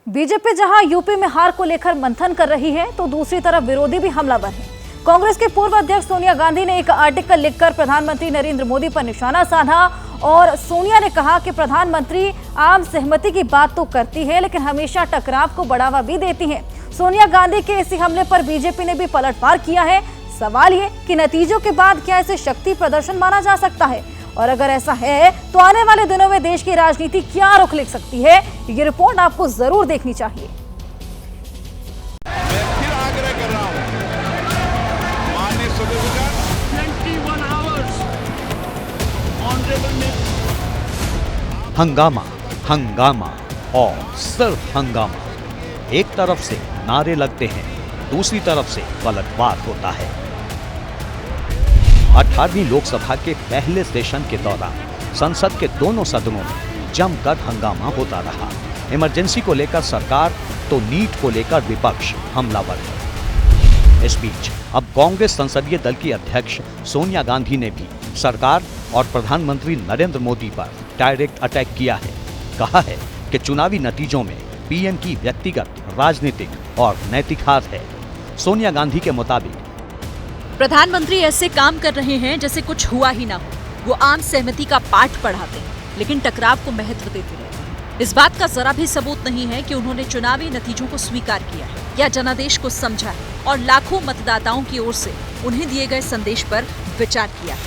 BJP जहां UP में हार को लेकर मंथन कर रही है, तो दूसरी तरफ विरोधी भी हमलावर हैं। कांग्रेस के पूर्व अध्यक्ष सोनिया गांधी ने एक आर्टिकल लिखकर प्रधानमंत्री नरेंद्र मोदी पर निशाना साधा और सोनिया ने कहा कि प्रधानमंत्री आम सहमति की बात तो करती है, लेकिन हमेशा टकराव को बढ़ावा भी देती हैं। सोनिया गांधी के इसी हमले पर बीजेपी ने भी पलटवार किया है। सवाल ये कि नतीजों के बाद क्या इसे शक्ति प्रदर्शन माना जा सकता है, और अगर ऐसा है तो आने वाले दिनों में देश की राजनीति क्या रुख ले सकती है, ये रिपोर्ट आपको जरूर देखनी चाहिए। मैं फिर आग्रह कर रहा हूं, माननीय सदस्य 21 आवर्स ऑनरेबल हंगामा, हंगामा और सिर्फ हंगामा। एक तरफ से नारे लगते हैं, दूसरी तरफ से पलटवार होता है। 18वीं लोकसभा के पहले सेशन के दौरान संसद के दोनों सदनों में जमकर हंगामा होता रहा। इमरजेंसी को लेकर सरकार तो नीट को लेकर विपक्ष हमलावर है। इस बीच अब कांग्रेस संसदीय दल की अध्यक्ष सोनिया गांधी ने भी सरकार और प्रधानमंत्री नरेंद्र मोदी पर डायरेक्ट अटैक किया है। कहा है कि चुनावी नतीजों में पीएम की व्यक्तिगत, राजनीतिक और नैतिक हार है। सोनिया गांधी के मुताबिक प्रधानमंत्री ऐसे काम कर रहे हैं जैसे कुछ हुआ ही ना हो। वो आम सहमति का पाठ पढ़ाते हैं, लेकिन टकराव को महत्व देते रहते हैं। इस बात का जरा भी सबूत नहीं है कि उन्होंने चुनावी नतीजों को स्वीकार किया है या जनादेश को समझा है और लाखों मतदाताओं की ओर से उन्हें दिए गए संदेश पर विचार किया है।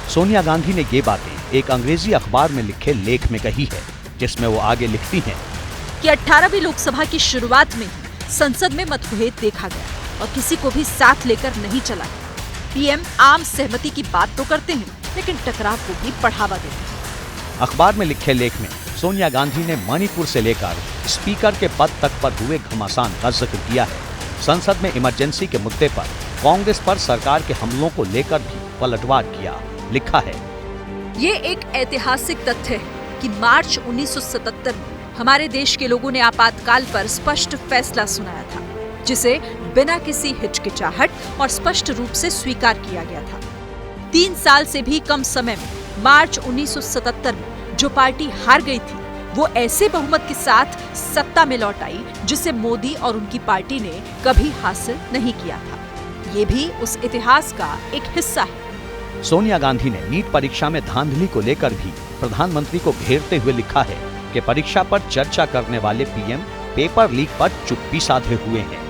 सोनिया गांधी ने ये बातें एक अंग्रेजी अखबार में लिखे लेख में कही है, जिसमें वो आगे लिखती हैं कि 18वीं लोकसभा की शुरुआत में ही संसद में मतभेद देखा गया और किसी को भी साथ लेकर नहीं चला गया। पीएम आम सहमति की बात तो करते हैं, लेकिन टकराव को भी बढ़ावा देते हैं। अखबार में लिखे लेख में सोनिया गांधी ने मणिपुर से लेकर स्पीकर के पद तक पर हुए घमासान का जिक्र किया है। संसद में इमरजेंसी के मुद्दे पर कांग्रेस पर सरकार के हमलों को लेकर भी पलटवार किया। लिखा है, ये एक ऐतिहासिक तथ्य है कि मार्च 1977 में हमारे देश के लोगों ने आपातकाल पर स्पष्ट फैसला सुनाया था, जिसे बिना किसी हिचकिचाहट और स्पष्ट रूप से स्वीकार किया गया था। 3 साल से भी कम समय में मार्च 1977 में जो पार्टी हार गई थी, वो ऐसे बहुमत के साथ सत्ता में लौट आई जिसे मोदी और उनकी पार्टी ने कभी हासिल नहीं किया था। ये भी उस इतिहास का एक हिस्सा है। सोनिया गांधी ने नीट परीक्षा में धांधली को लेकर भी प्रधानमंत्री को घेरते हुए लिखा है कि परीक्षा पर चर्चा करने वाले पीएम पेपर लीक पर चुप्पी साधे हुए हैं।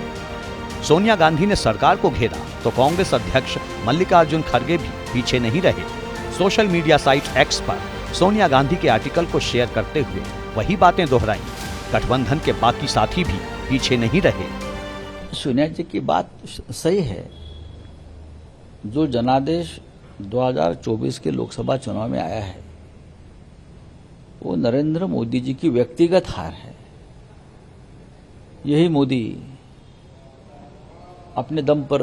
सोनिया गांधी ने सरकार को घेरा तो कांग्रेस अध्यक्ष मल्लिकार्जुन खड़गे भी पीछे नहीं रहे। सोशल मीडिया साइट एक्स पर सोनिया गांधी के आर्टिकल को शेयर करते हुए वही बातें दोहराई। गठबंधन के बाकी साथी भी पीछे नहीं रहे। सोनिया जी की बात सही है। जो जनादेश 2024 के लोकसभा चुनाव में आया है, वो नरेंद्र मोदी जी की व्यक्तिगत हार है। यही मोदी अपने दम पर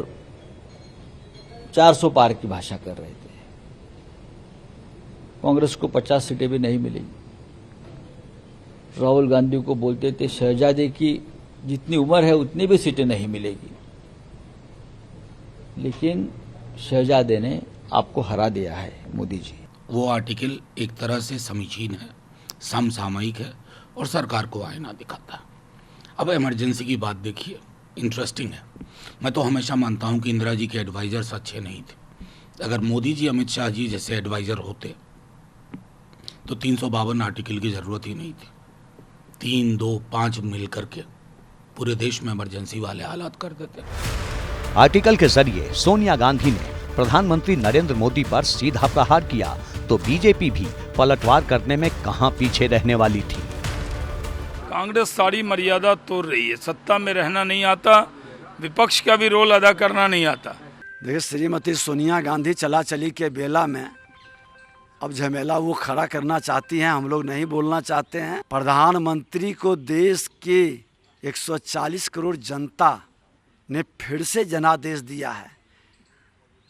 400 पार की भाषा कर रहे थे। कांग्रेस को 50 सीटें भी नहीं मिली। राहुल गांधी को बोलते थे शहजादे की जितनी उम्र है उतनी भी सीटें नहीं मिलेगी, लेकिन शहजादे ने आपको हरा दिया है मोदी जी। वो आर्टिकल एक तरह से समीचीन है, समसामयिक है और सरकार को आईना दिखाता है। अब इमरजेंसी की बात देखिए, इंटरेस्टिंग है। मैं तो हमेशा मानता हूं कि इंदिरा जी के एडवाइजर्स अच्छे नहीं थे। अगर मोदी जी, अमित शाह जी जैसे एडवाइजर होते तो 352 आर्टिकल की जरूरत ही नहीं थी। 3, 2, 5 मिल करके पूरे देश में इमरजेंसी वाले हालात कर देते। आर्टिकल के जरिए सोनिया गांधी ने प्रधानमंत्री नरेंद्र मोदी पर सीधा प्रहार किया, तो बीजेपी भी पलटवार करने में कहां पीछे रहने वाली थी। कांग्रेस सारी मर्यादा तोड़ रही है। सत्ता में रहना नहीं आता, विपक्ष का भी रोल अदा करना नहीं आता। देखिए, श्रीमती सोनिया गांधी चला चली के बेला में अब झमेला वो खड़ा करना चाहती हैं, हम लोग नहीं बोलना चाहते हैं। प्रधानमंत्री को देश के 140 करोड़ जनता ने फिर से जनादेश दिया है।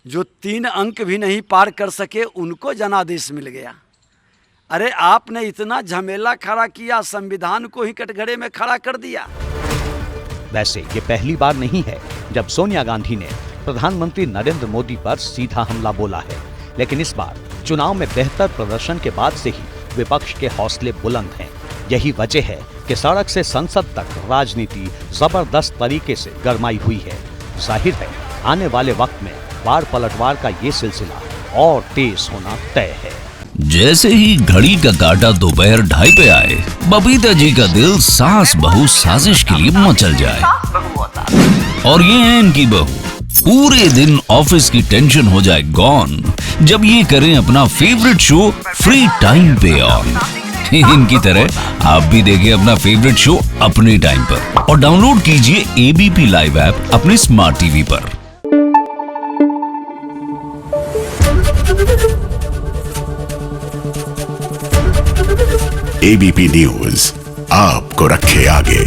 जो 3 अंक भी नहीं पार कर सके उनको जनादेश मिल गया। अरे आपने इतना झमेला खड़ा किया, संविधान को ही कटघरे में खड़ा कर दिया। वैसे ये पहली बार नहीं है जब सोनिया गांधी ने प्रधानमंत्री नरेंद्र मोदी पर सीधा हमला बोला है, लेकिन इस बार चुनाव में बेहतर प्रदर्शन के बाद से ही विपक्ष के हौसले बुलंद हैं। यही वजह है कि सड़क से संसद तक राजनीति जबरदस्त तरीके से गरमाई हुई है। जाहिर है आने वाले वक्त में वार पलटवार का ये सिलसिला और तेज होना तय है। जैसे ही घड़ी का काटा दोपहर 2:30 पे आए, बबीता जी का दिल सास बहू साजिश के लिए मचल जाए। और ये है इनकी बहू, पूरे दिन ऑफिस की टेंशन हो जाए गॉन जब ये करें अपना फेवरेट शो फ्री टाइम पे ऑन। इनकी तरह आप भी देखिए अपना फेवरेट शो अपने टाइम पर और डाउनलोड कीजिए एबीपी लाइव ऐप अपने स्मार्ट टीवी पर। एबीपी न्यूज आपको रखे आगे।